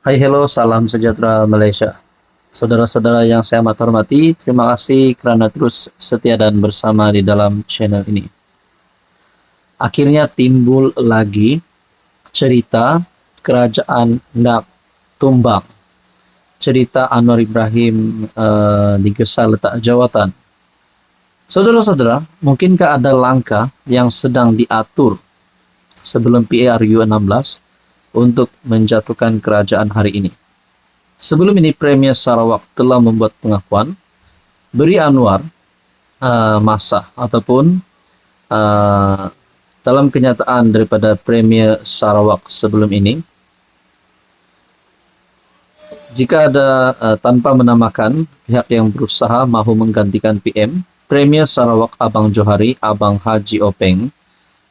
Hai, hello, salam sejahtera Malaysia. Saudara-saudara yang saya amat hormati, terima kasih kerana terus setia dan bersama di dalam channel ini. Akhirnya timbul lagi cerita kerajaan nak tumbang. Cerita Anwar Ibrahim digesa letak jawatan. Saudara-saudara, mungkinkah ada langkah yang sedang diatur sebelum PARU 16 untuk menjatuhkan kerajaan hari ini? Sebelum ini, Premier Sarawak telah membuat pengakuan beri Anwar masa ataupun dalam kenyataan daripada Premier Sarawak sebelum ini, jika ada tanpa menamakan pihak yang berusaha mahu menggantikan PM, Premier Sarawak Abang Johari, Abang Haji Openg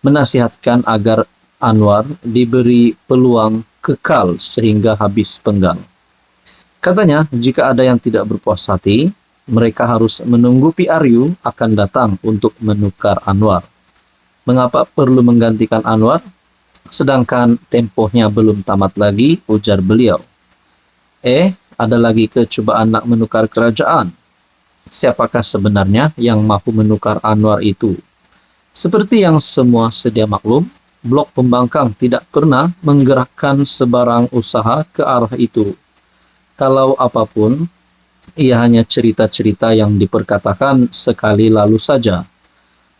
menasihatkan agar Anwar diberi peluang kekal sehingga habis penggal. Katanya, jika ada yang tidak berpuas hati, mereka harus menunggu PRU akan datang untuk menukar Anwar. Mengapa perlu menggantikan Anwar? Sedangkan tempohnya belum tamat lagi, ujar beliau. Ada lagi kecubaan nak menukar kerajaan. Siapakah sebenarnya yang mahu menukar Anwar itu? Seperti yang semua sedia maklum, Blok Pembangkang tidak pernah menggerakkan sebarang usaha ke arah itu. Kalau apapun, ia hanya cerita-cerita yang diperkatakan sekali lalu saja.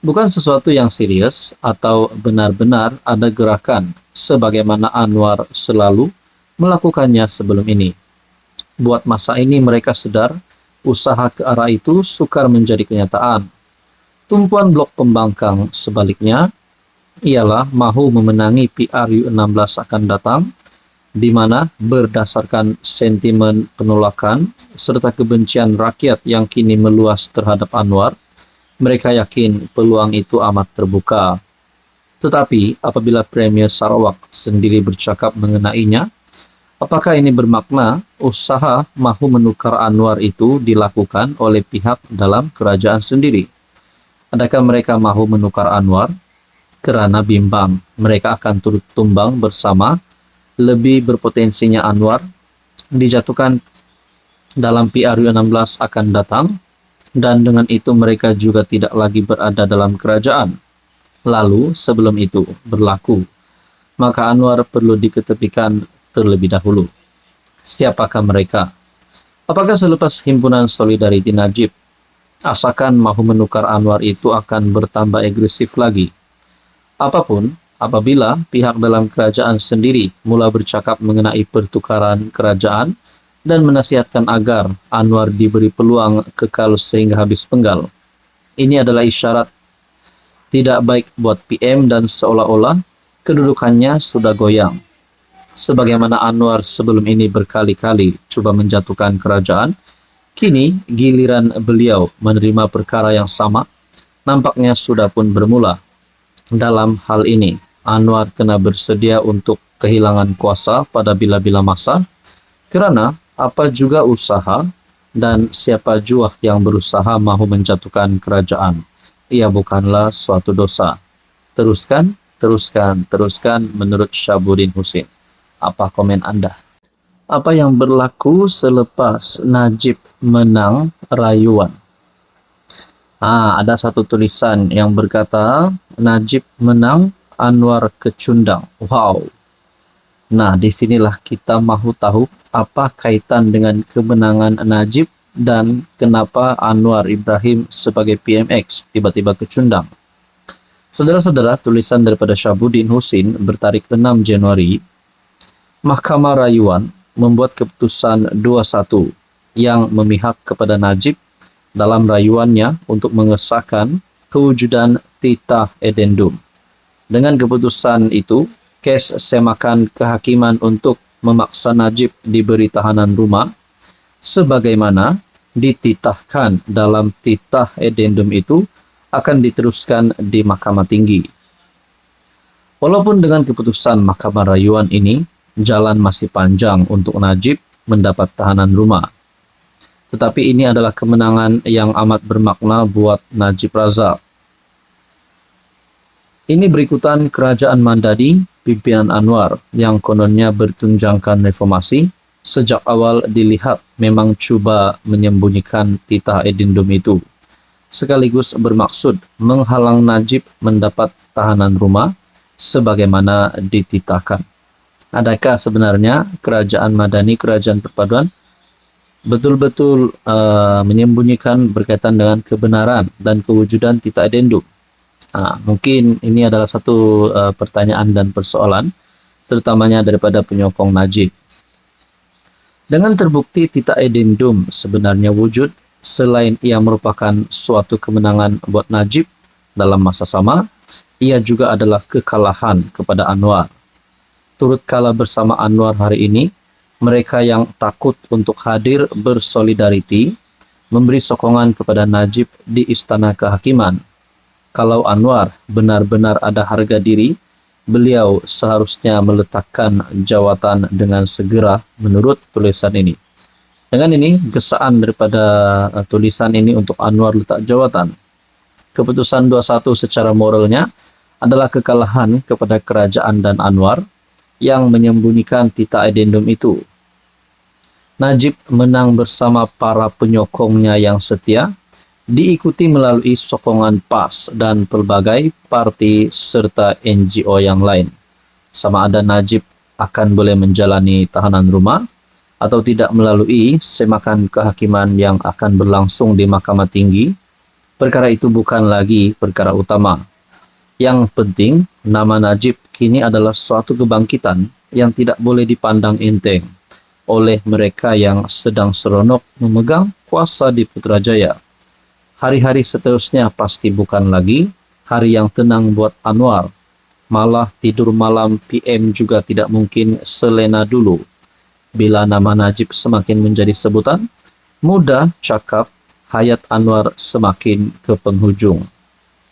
Bukan sesuatu yang serius atau benar-benar ada gerakan sebagaimana Anwar selalu melakukannya sebelum ini. Buat masa ini mereka sedar usaha ke arah itu sukar menjadi kenyataan. Tumpuan Blok Pembangkang sebaliknya ialah mahu memenangi PRU 16 akan datang, di mana berdasarkan sentimen penolakan serta kebencian rakyat yang kini meluas terhadap Anwar, mereka yakin peluang itu amat terbuka. Tetapi apabila Premier Sarawak sendiri bercakap mengenainya, apakah ini bermakna usaha mahu menukar Anwar itu dilakukan oleh pihak dalam kerajaan sendiri? Adakah mereka mahu menukar Anwar kerana bimbang mereka akan turut tumbang bersama? Lebih berpotensinya Anwar dijatuhkan dalam PRU 16 akan datang, dan dengan itu mereka juga tidak lagi berada dalam kerajaan. Lalu sebelum itu berlaku, maka Anwar perlu diketepikan terlebih dahulu. Siapakah mereka? Apakah selepas himpunan Solidariti Najib, asakan mahu menukar Anwar itu akan bertambah agresif lagi? Apapun, apabila pihak dalam kerajaan sendiri mula bercakap mengenai pertukaran kerajaan dan menasihatkan agar Anwar diberi peluang kekal sehingga habis penggal, ini adalah isyarat tidak baik buat PM dan seolah-olah kedudukannya sudah goyang. Sebagaimana Anwar sebelum ini berkali-kali cuba menjatuhkan kerajaan, kini giliran beliau menerima perkara yang sama, nampaknya sudah pun bermula. Dalam hal ini, Anwar kena bersedia untuk kehilangan kuasa pada bila-bila masa, kerana apa juga usaha dan siapa jua yang berusaha mahu menjatuhkan kerajaan, ia bukanlah suatu dosa. Teruskan menurut Syabuddin Husin. Apa komen anda? Apa yang berlaku selepas Najib menang rayuan? Ada satu tulisan yang berkata Najib menang, Anwar kecundang. Wow. Nah, disinilah kita mahu tahu apa kaitan dengan kemenangan Najib dan kenapa Anwar Ibrahim sebagai PMX tiba-tiba kecundang. Saudara-saudara, tulisan daripada Syabuddin Husin bertarikh 6 Januari, Mahkamah Rayuan membuat keputusan 21 yang memihak kepada Najib dalam rayuannya untuk mengesahkan kewujudan titah edendum. Dengan keputusan itu, kes semakan kehakiman untuk memaksa Najib diberi tahanan rumah sebagaimana dititahkan dalam titah edendum itu akan diteruskan di Mahkamah Tinggi. Walaupun dengan keputusan Mahkamah Rayuan ini, jalan masih panjang untuk Najib mendapat tahanan rumah. Tetapi ini adalah kemenangan yang amat bermakna buat Najib Razak. Ini berikutan kerajaan Mandadi pimpinan Anwar yang kononnya bertunjangkan reformasi Sejak awal dilihat memang coba menyembunyikan titah edendum itu, sekaligus bermaksud menghalang Najib mendapat tahanan rumah sebagaimana dititahkan. Adakah sebenarnya kerajaan Madani, kerajaan perpaduan, betul-betul menyembunyikan berkaitan dengan kebenaran dan kewujudan titah edendum? Mungkin ini adalah satu pertanyaan dan persoalan, terutamanya daripada penyokong Najib. Dengan terbukti titah edendum sebenarnya wujud, selain ia merupakan suatu kemenangan buat Najib dalam masa sama, ia juga adalah kekalahan kepada Anwar. Turut kalah bersama Anwar hari ini, mereka yang takut untuk hadir bersolidariti, memberi sokongan kepada Najib di Istana Kehakiman. Kalau Anwar benar-benar ada harga diri, beliau seharusnya meletakkan jawatan dengan segera menurut tulisan ini. Dengan ini, gesaan daripada tulisan ini untuk Anwar letak jawatan. Keputusan 21 secara moralnya adalah kekalahan kepada kerajaan dan Anwar yang menyembunyikan titah edendum itu. Najib menang bersama para penyokongnya yang setia, diikuti melalui sokongan PAS dan pelbagai parti serta NGO yang lain. Sama ada Najib akan boleh menjalani tahanan rumah atau tidak melalui semakan kehakiman yang akan berlangsung di Mahkamah Tinggi, perkara itu bukan lagi perkara utama. Yang penting, nama Najib kini adalah suatu kebangkitan yang tidak boleh dipandang enteng oleh mereka yang sedang seronok memegang kuasa di Putrajaya. Hari-hari seterusnya pasti bukan lagi hari yang tenang buat Anwar. Malah tidur malam PM juga tidak mungkin selena dulu. Bila nama Najib semakin menjadi sebutan, mudah cakap hayat Anwar semakin ke penghujung.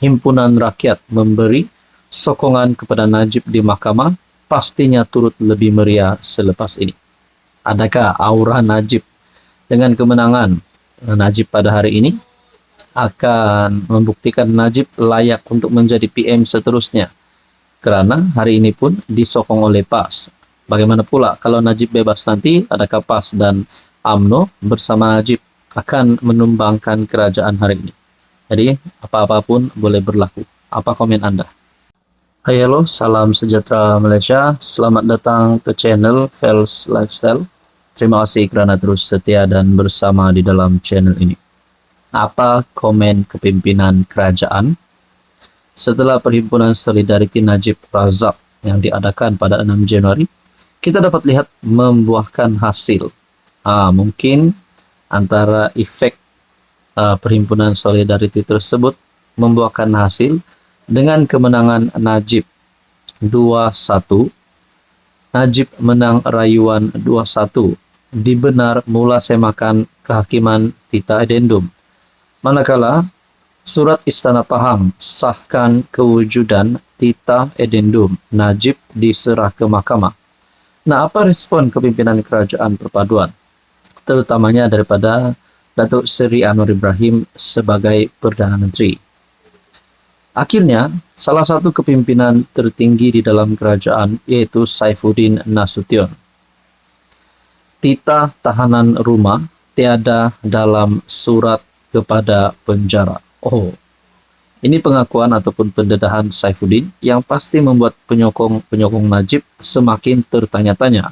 Himpunan rakyat memberi sokongan kepada Najib di mahkamah pastinya turut lebih meriah selepas ini. Adakah aura Najib dengan kemenangan Najib pada hari ini akan membuktikan Najib layak untuk menjadi PM seterusnya? Kerana hari ini pun disokong oleh PAS. Bagaimana pula kalau Najib bebas nanti, adakah PAS dan UMNO bersama Najib akan menumbangkan kerajaan hari ini? Jadi, apa-apapun boleh berlaku. Apa komen Anda? Hai, halo, salam sejahtera Malaysia. Selamat datang ke channel Fels Lifestyle. Terima kasih kerana terus setia dan bersama di dalam channel ini. Apa komen kepimpinan kerajaan setelah Perhimpunan Solidariti Najib Razak yang diadakan pada 6 Januari? Kita dapat lihat membuahkan hasil. Mungkin antara efek Perhimpunan Solidariti tersebut membuahkan hasil dengan kemenangan Najib 2-1. Najib menang rayuan 2-1. Dibenar mula semakan kehakiman titah edendum. Manakala surat Istana Pahang sahkan kewujudan titah edendum, Najib diserah ke mahkamah. Nah, apa respon kepimpinan kerajaan perpaduan, terutamanya daripada Datuk Seri Anwar Ibrahim sebagai Perdana Menteri? Akhirnya, salah satu kepimpinan tertinggi di dalam kerajaan yaitu Saifuddin Nasution. Titah tahanan rumah tiada dalam surat kepada penjara. Ini pengakuan ataupun pendedahan Saifuddin yang pasti membuat penyokong Najib semakin tertanya-tanya.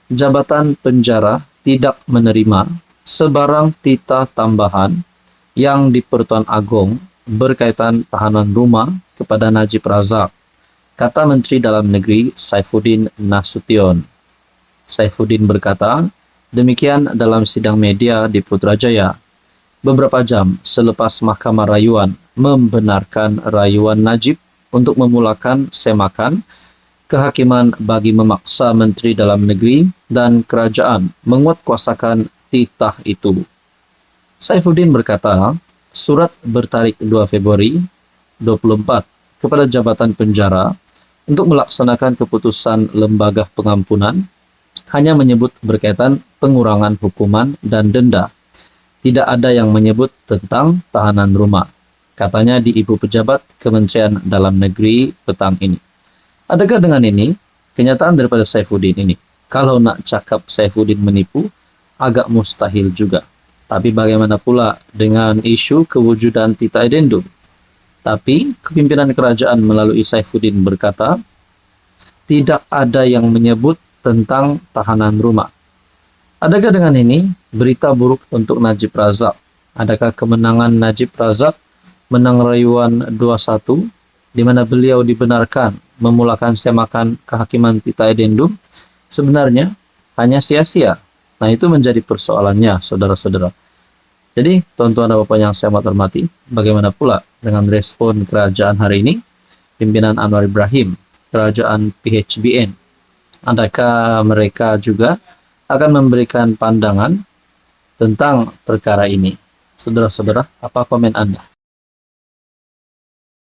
Jabatan penjara tidak menerima sebarang titah tambahan yang di Pertuan Agong berkaitan tahanan rumah kepada Najib Razak, kata Menteri Dalam Negeri Saifuddin Nasution. Saifuddin berkata demikian dalam sidang media di Putrajaya beberapa jam selepas Mahkamah Rayuan membenarkan rayuan Najib untuk memulakan semakan kehakiman bagi memaksa Menteri Dalam Negeri dan kerajaan menguatkuasakan titah itu. Saifuddin berkata, surat bertarik 2 Februari 24 kepada Jabatan Penjara untuk melaksanakan keputusan Lembaga Pengampunan hanya menyebut berkaitan pengurangan hukuman dan denda. Tidak ada yang menyebut tentang tahanan rumah, katanya di Ibu Pejabat Kementerian Dalam Negeri petang ini. Adakah dengan ini, kenyataan daripada Saifuddin ini Kalau nak cakap Saifuddin menipu, agak mustahil juga. Tapi bagaimana pula dengan isu kewujudan Tita Edendum? Tapi kepimpinan kerajaan melalui Saifuddin berkata, tidak ada yang menyebut tentang tahanan rumah. Adakah dengan ini berita buruk untuk Najib Razak? Adakah kemenangan Najib Razak menang rayuan 2-1 di mana beliau dibenarkan memulakan semakan kehakiman Tita Edendum sebenarnya hanya sia-sia? Nah, itu menjadi persoalannya, saudara-saudara. Jadi, tuan-tuan dan bapak yang saya hormati, bagaimana pula dengan respon kerajaan hari ini? Pimpinan Anwar Ibrahim, kerajaan PHBN. Adakah mereka juga akan memberikan pandangan tentang perkara ini? Saudara-saudara, apa komen Anda?